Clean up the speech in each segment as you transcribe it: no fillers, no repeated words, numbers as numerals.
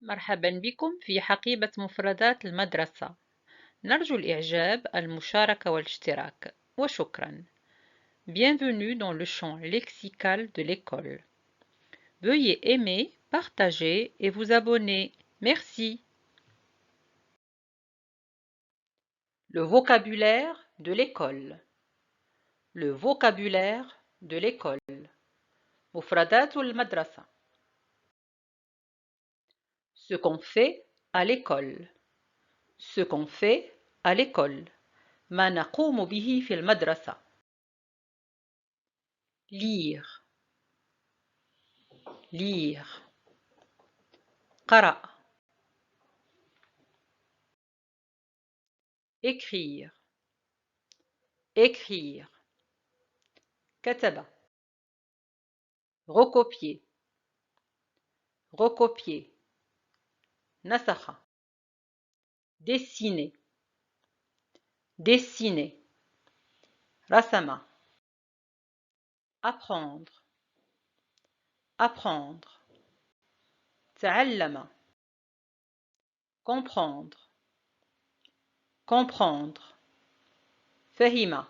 مرحبا بكم في حقيبة مفردات المدرسة. نرجو الإعجاب، المشاركة والاشتراك، وشكرا. Bienvenue dans le champ lexical de l'école. Veuillez aimer, partager et vous abonner. Merci. Le vocabulaire de l'école. Le vocabulaire de l'école. مفردات المدرسة. Ce qu'on fait à l'école. Ce qu'on fait à l'école. ما نقوم به في المدرسة. Lire. Lire. قرأ. Écrire. Écrire. كتب. Recopier. Recopier. نسخ. Dessiner. Dessiner. رسم. Apprendre. Apprendre. تعلم. Comprendre. Comprendre. فهم.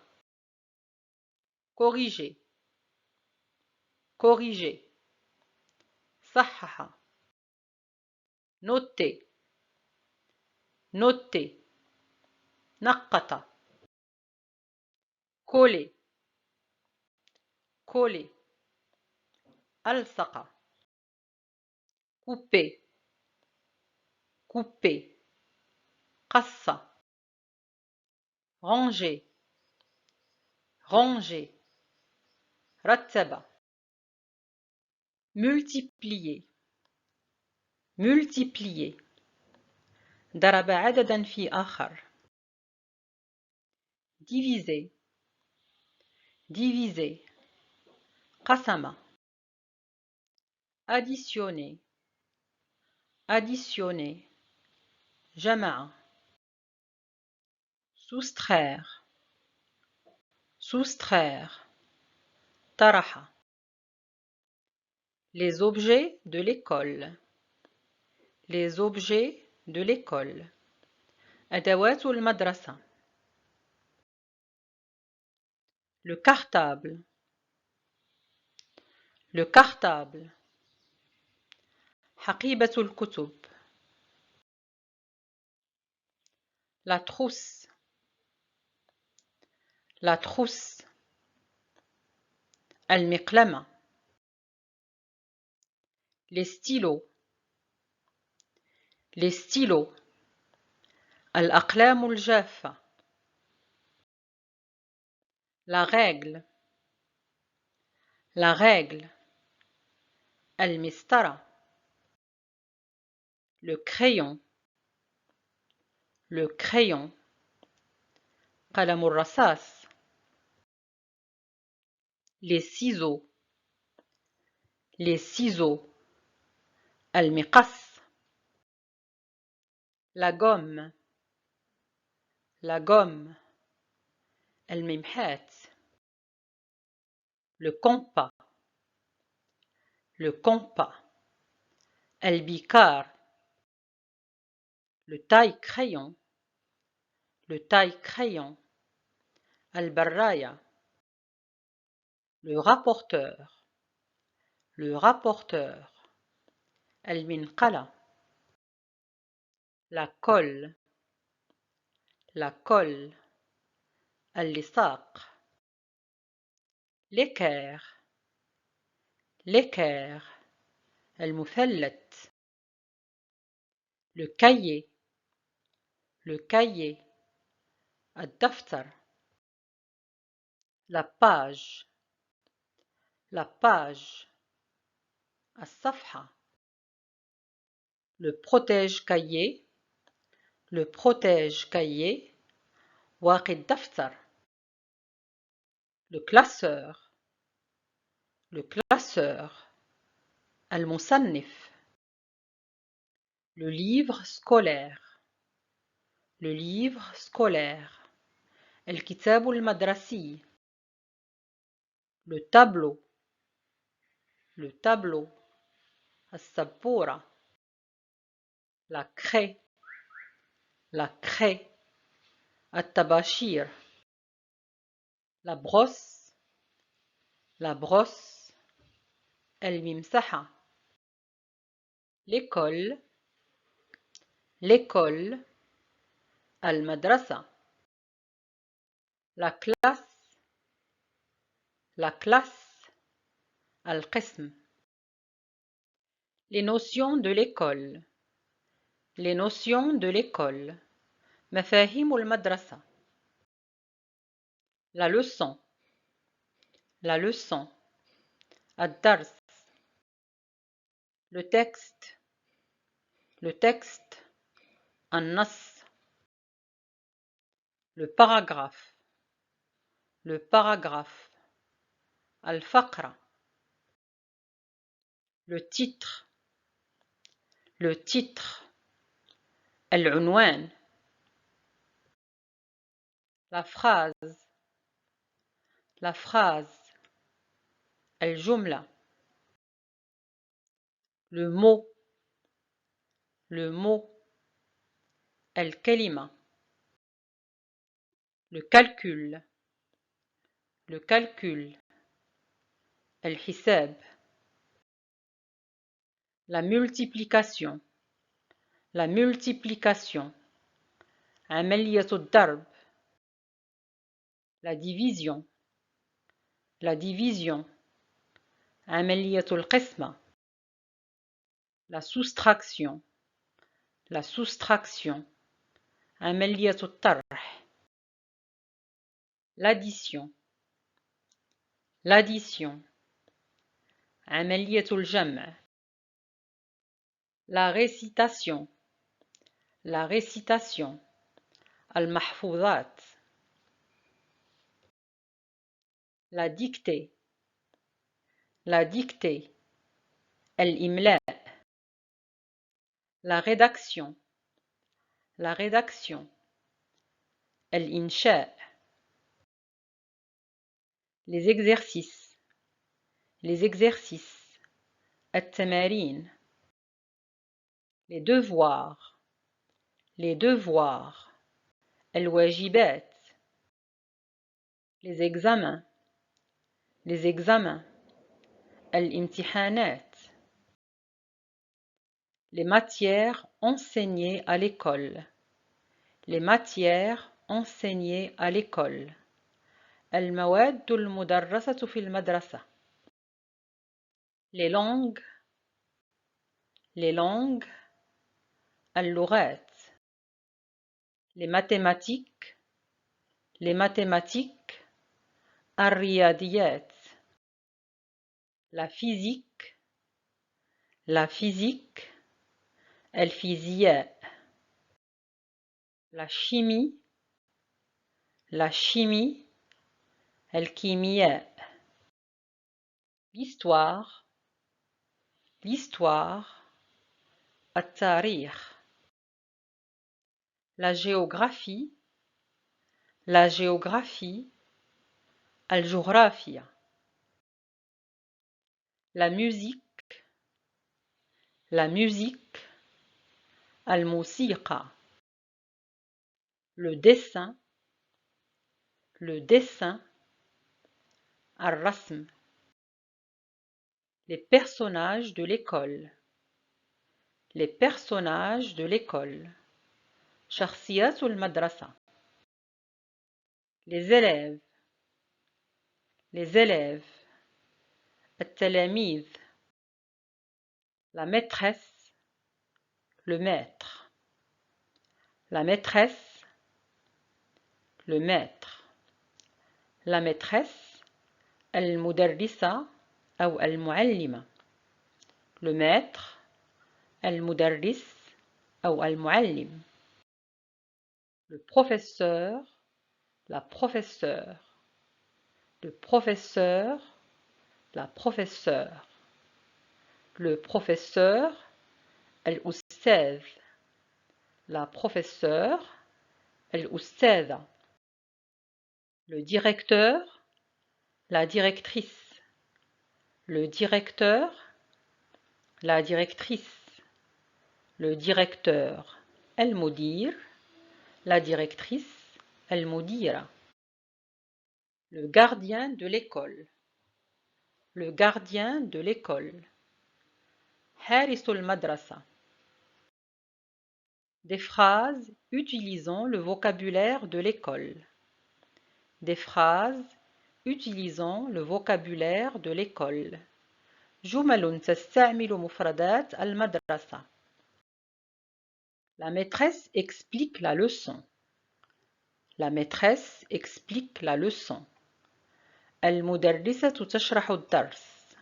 Corriger. Corriger. صحح. Noter. Noter. نقط. Coller. Coller. ألصق. Couper. Couper. قص. Ranger. Ranger. رتب. Multiplier. Multiplier. ضرب عددا في آخر. Diviser. Diviser. قسم. Additionner. Additionner. جمع. Soustraire. Soustraire. طرح. Les objets de l'école. Les objets de l'école. أدوات المدرسة. Le cartable. Le cartable. حقيبة الكتب. La trousse. La trousse. المقلمة. Les stylos. Les stylos. الأقلام الجافة. La règle. La règle. المسطرة. Le crayon. Le crayon. قلم الرصاص. Les ciseaux. Les ciseaux. المقص. La gomme. La gomme. الممحات. Le compas. Le compas. البيكار. Le taille-crayon. Le taille-crayon. البراية. Le rapporteur. Le rapporteur. المنقلة. La colle. La colle. اللصاق. l'équerre. l'équerre. المثلث. Le cahier. Le cahier. الدفتر. La page. La page. الصفحة. Le protège-cahier. Le protège-cahier. واقي الدفتر. Le classeur. Le classeur. المصنف. Le livre scolaire. Le livre scolaire. الكتاب المدرسي. Le tableau. Le tableau. السبورة. la craie, la craie. الطباشير. la brosse, la brosse. الممسحة. l'école, l'école. المدرسة. la classe, la classe. القسم. les notions de l'école, les notions de l'école. مفاهيم المدرسة. la leçon, la leçon. الدرس. le texte, le texte. النص. le paragraphe, le paragraphe. الفقرة. le titre, le titre. العنوان. la phrase, la phrase. الجملة. le mot, le mot. الكلمة. le calcul, le calcul. الحساب. la multiplication, la multiplication. عملية الضرب. la division, la division. عملية القسمة. la soustraction, la soustraction. عملية الطرح. l'addition, l'addition. عملية الجمع. la récitation, la récitation. المحفوظات. la dictée, la dictée. الإملاء. la rédaction, la rédaction. الإنشاء. les exercices, les exercices. التمارين. les devoirs, les devoirs. الواجبات. les examens, les examens. الامتحانات. les matières enseignées à l'école, les matières enseignées à l'école. المواد المدرسة في المدرسة. les langues, les langues. اللغات. les mathématiques, les mathématiques. الرياضيات. la physique, la physique. الفيزياء. la chimie, la chimie. الكيمياء. l'histoire, l'histoire. التاريخ. la géographie, la géographie. الجغرافيا. la musique, la musique. الموسيقى. le dessin, le dessin. الرسم. les personnages de l'école, les personnages de l'école. شخصيات المدرسة. les élèves, les élèves. التلاميذ. la maîtresse, le maître. la maîtresse, le maître. la maîtresse. المدرسة أو المعلمة. le maître. المدرس أو المعلم. le professeur, la professeure. le professeur, la professeure. le professeur. الأستاذ. la professeure. الأستاذة. le directeur, la directrice. le directeur, la directrice. le directeur المدير, la directrice المديرة, le gardien de l'école, le gardien de l'école, حارس المدرسة. Des phrases utilisant le vocabulaire de l'école. Des phrases utilisant le vocabulaire de l'école. جمل تستعمل مفردات المدرسة. La maîtresse explique la leçon. La maîtresse explique la leçon. المدرسة تشرح الدرس.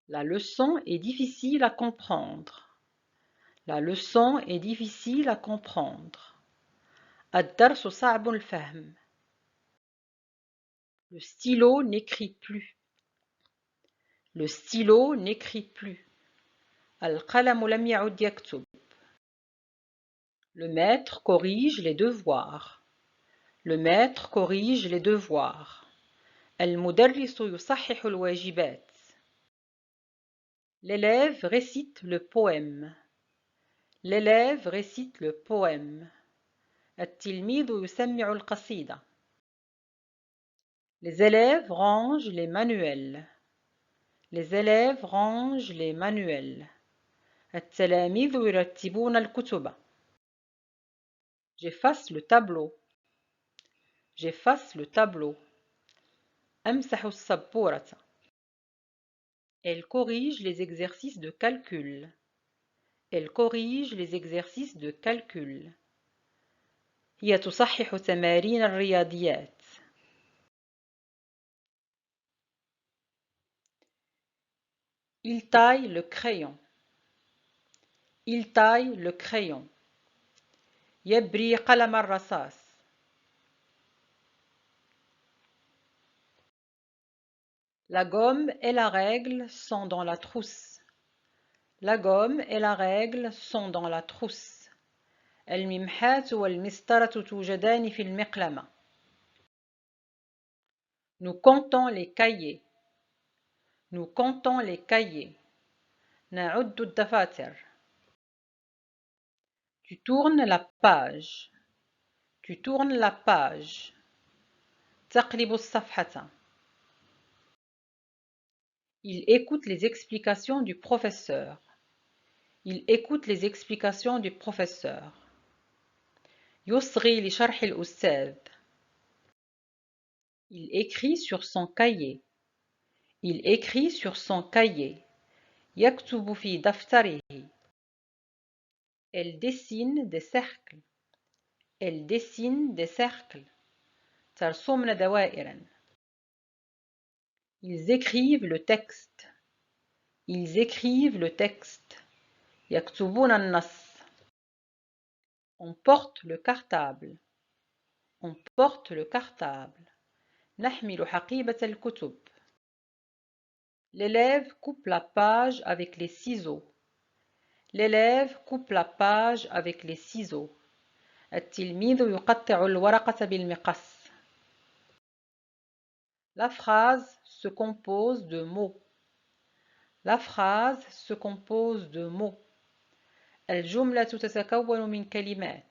La leçon est difficile à comprendre. La leçon est difficile à comprendre. الدرس صعب الفهم. Le stylo n'écrit plus. Le stylo n'écrit plus. القلم لم يعد يكتب. Le maître corrige les devoirs. Le maître corrige les devoirs. المدرس يصحح الواجبات. L'élève récite le poème. L'élève récite le poème. التلميذ يسمع القصيدة. Les élèves rangent les manuels. Les élèves rangent les manuels. التلاميذ يرتبون الكتب. J'efface le tableau. J'efface le tableau. أمسح السبورة. Elle corrige les exercices de calcul. Elle corrige les exercices de calcul. هي تصحح تمارين الرياضيات. Il taille le crayon. Il taille le crayon. يبري قلم الرصاص. La gomme et la règle sont dans la trousse. La gomme et la règle sont dans la trousse. الممحاة والمسطرة توجدان في المقلمة. Nous comptons les cahiers. Nous comptons les cahiers. نعد الدفاتر. Tu tournes la page. Tu tournes la page. تقلب الصفحة. Il écoute les explications du professeur. Il écoute les explications du professeur. يصغي لشرح الأستاذ. Il écrit sur son cahier. Il écrit sur son cahier. يكتب في دفتره. Elle dessine des cercles. Elle dessine des cercles. ترسمن دوائرا. Ils écrivent le texte. Ils écrivent le texte. يكتبون النص. On porte le cartable. On porte le cartable. نحمل حقيبة الكتب. L'élève coupe la page avec les ciseaux. L'élève coupe la page avec les ciseaux. التلميذ يقطع الورقة بالمقص. La phrase se compose de mots. La phrase se compose de mots. الجملة تتكون من كلمات.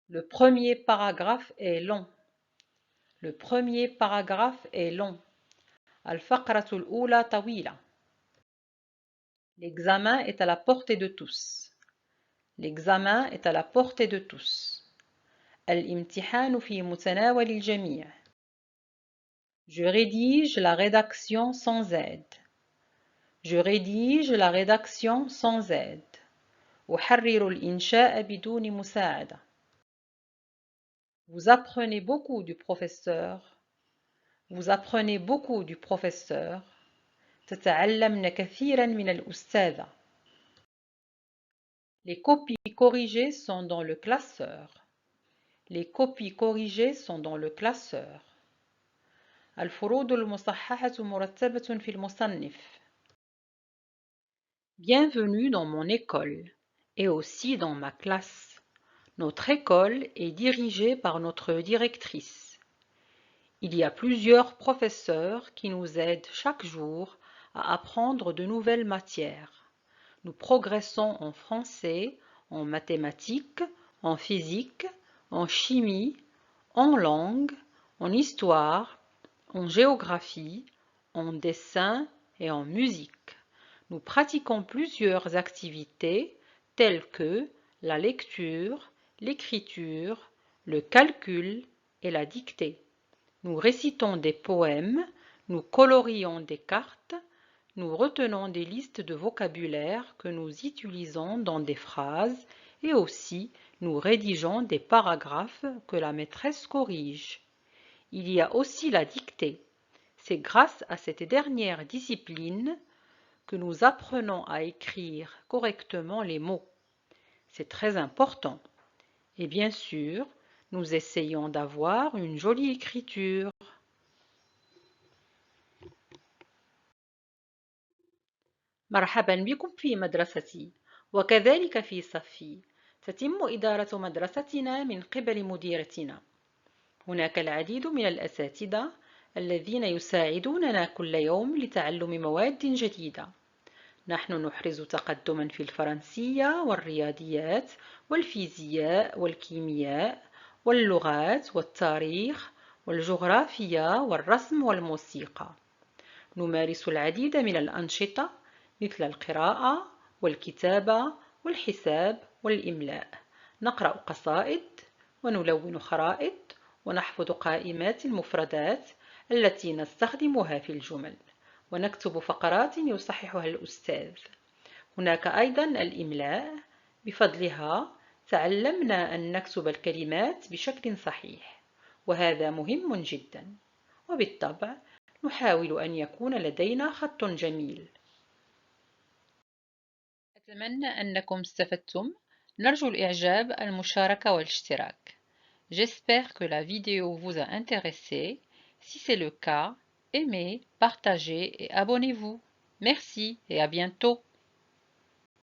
Le premier paragraphe est long. Le premier paragraphe est long. الفقرة الأولى طويلة. L'examen est à la portée de tous. L'examen est à la portée de tous. الامتحان في متناول الجميع. Je rédige la rédaction sans aide. Je rédige la rédaction sans aide. أحرر الإنشاء بدون مساعدة. Vous apprenez beaucoup du professeur. Vous apprenez beaucoup du professeur. تتعلمن كثيرا من الأستاذة. Les copies corrigées sont dans le classeur. Les copies corrigées sont dans le classeur. الفروض المصححة مرتبة في المصنف. Bienvenue dans mon école et aussi dans ma classe. Notre école est dirigée par notre directrice. Il y a plusieurs professeurs qui nous aident chaque jour à apprendre de nouvelles matières. Nous progressons en français, en mathématiques, en physique, en chimie, en langue, en histoire, en géographie, en dessin et en musique. Nous pratiquons plusieurs activités telles que la lecture, l'écriture, le calcul et la dictée. Nous récitons des poèmes, nous colorions des cartes, nous retenons des listes de vocabulaire que nous utilisons dans des phrases et aussi nous rédigeons des paragraphes que la maîtresse corrige. Il y a aussi la dictée. C'est grâce à cette dernière discipline que nous apprenons à écrire correctement les mots. C'est très important. Et bien sûr, nous essayons d'avoir une jolie écriture. مرحبا بكم في مدرستي وكذلك في صفي. تتم إدارة مدرستنا من قبل مديرتنا. هناك العديد من الأساتذة الذين يساعدوننا كل يوم لتعلم مواد جديدة. نحن نحرز تقدما في الفرنسية والرياضيات والفيزياء والكيمياء واللغات والتاريخ والجغرافيا والرسم والموسيقى. نمارس العديد من الأنشطة مثل القراءة والكتابة والحساب والإملاء. نقرأ قصائد ونلون خرائط ونحفظ قائمات المفردات التي نستخدمها في الجمل، ونكتب فقرات يصححها الأستاذ. هناك أيضا الإملاء، بفضلها تعلمنا أن نكتب الكلمات بشكل صحيح، وهذا مهم جدا. وبالطبع نحاول أن يكون لدينا خط جميل. أتمنى أنكم استفدتم. نرجو الإعجاب، المشاركة والاشتراك. J'espère que la vidéo vous a intéressé. Si c'est le cas, aimez, partagez et abonnez-vous. Merci et à bientôt.